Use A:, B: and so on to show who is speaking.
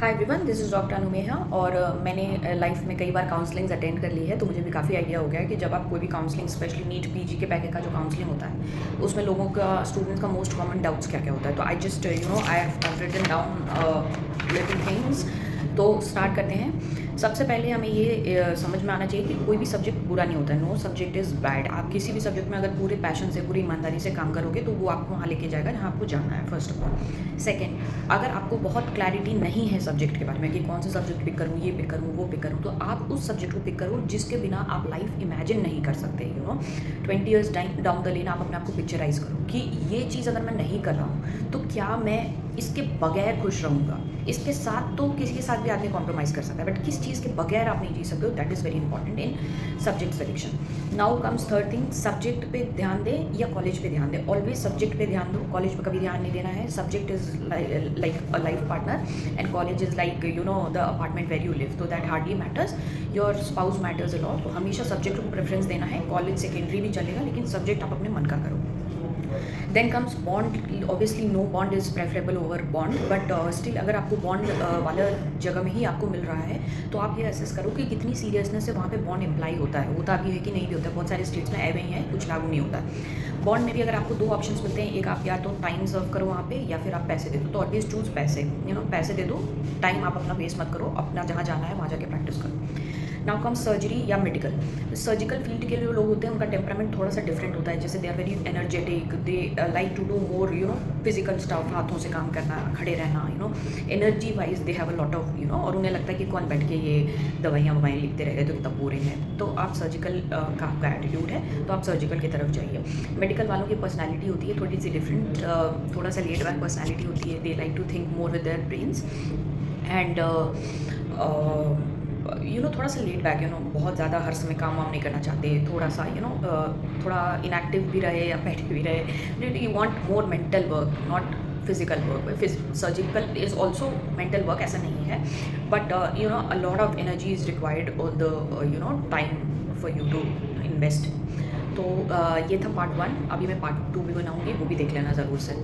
A: Hi everyone, this is doctor Anumeha और मैंने life में कई बार काउंसलिंग्स अटेंड कर ली है, तो मुझे भी काफ़ी आइडिया हो गया है कि जब आप कोई भी काउंसलिंग स्पेशली नीट पीजी के पैकेज का जो काउंसलिंग होता है उसमें लोगों का स्टूडेंट्स का मोस्ट कॉमन डाउट्स क्या क्या होता है। तो I just I have written down little things. तो स्टार्ट करते हैं। सबसे पहले हमें ये समझ में आना चाहिए कि कोई भी सब्जेक्ट बुरा नहीं होता है। No subject is bad. आप किसी भी सब्जेक्ट में अगर पूरे पैशन से पूरी ईमानदारी से काम करोगे तो वो आपको वहाँ लेके जाएगा जहाँ आपको जाना है, फर्स्ट ऑफ ऑल। सेकेंड, अगर आपको बहुत क्लैरिटी नहीं है सब्जेक्ट के बारे में कि कौन सा सब्जेक्ट पिक करूँ, ये पिक करूँ, वो पिक करूँ, तो आप उस सब्जेक्ट को पिक करो जिसके बिना आप लाइफ इमेजिन नहीं कर सकते। 20 ईयर्स डाउन द लेन आप अपने आप को पिक्चराइज करो कि ये चीज़ अगर मैं नहीं कर रहा हूँ तो क्या मैं इसके बगैर खुश रहूँगा। इसके साथ तो किसी के साथ भी आदमी कॉम्प्रोमाइज़ कर सकता है, बट किस चीज़ के बगैर आप नहीं जी सकते हो, that is very important in subject selection. Now comes third thing, subject पे ध्यान दें या कॉलेज पे ध्यान दें। ऑलवेज सब्जेक्ट पे ध्यान दो, कॉलेज पे कभी ध्यान नहीं देना है। Subject is like a life partner and college is like the apartment where you live, तो that hardly matters. Your spouse matters a lot. तो हमेशा सब्जेक्ट को प्रेफरेंस देना है। कॉलेज सेकेंडरी भी चलेगा, लेकिन सब्जेक्ट आप अपने मन का करो। Then comes bond. Obviously no bond is preferable over bond, but still अगर आपको बॉन्ड वाला जगह में ही आपको मिल रहा है तो आप ये असेस करो कि कितनी सीरियसनेस से वहाँ पे बॉन्ड इम्प्लाई होता भी है कि नहीं भी होता है। बहुत सारे स्टेट्स में ऐवे ही हैं, कुछ लागू नहीं होता। बॉन्ड में भी अगर आपको दो ऑप्शंस मिलते हैं, एक आप या तो टाइम सर्व करो वहाँ पे या फिर आप पैसे दे दो, तो ऑलवेज चूज़ पैसे। पैसे दे दो, टाइम आप अपना वेस्ट मत करो, अपना जहाँ जाना है वहाँ जाके प्रैक्टिस करो। नाउ कम सर्जरी या मेडिकल। सर्जिकल फील्ड के जो लोग होते हैं उनका टेम्परामेंट थोड़ा सा डिफरेंट होता है। जैसे they are very energetic, they like to do more physical stuff, हाथों से काम करना, खड़े रहना, energy wise they have a lot of और उन्हें लगता है कि कौन बैठ के ये दवाइयाँ लिखते रह रहे तो कितना बोरिंग है। तो आप सर्जिकल का आपका एटीट्यूड है तो आप सर्जिकल की तरफ जाइए। मेडिकल वालों की पर्सनैलिटी होती है थोड़ी सी डिफरेंट, थोड़ा सा लेट बैक पर्सनैलिटी होती है। They like to think more with their brains and थोड़ा सा लेट बैक, बहुत ज़्यादा हर समय काम वाम नहीं करना चाहते। थोड़ा सा थोड़ा इनएक्टिव भी रहे या बैठे भी रहे। You want more mental work, not physical work. Surgical is also mental work, ऐसा नहीं है, but a lot of energy is required all the time for you to invest. तो ये था पार्ट 1। अभी मैं पार्ट 2 भी बनाऊँगी, वो भी देख लेना ज़रूर से।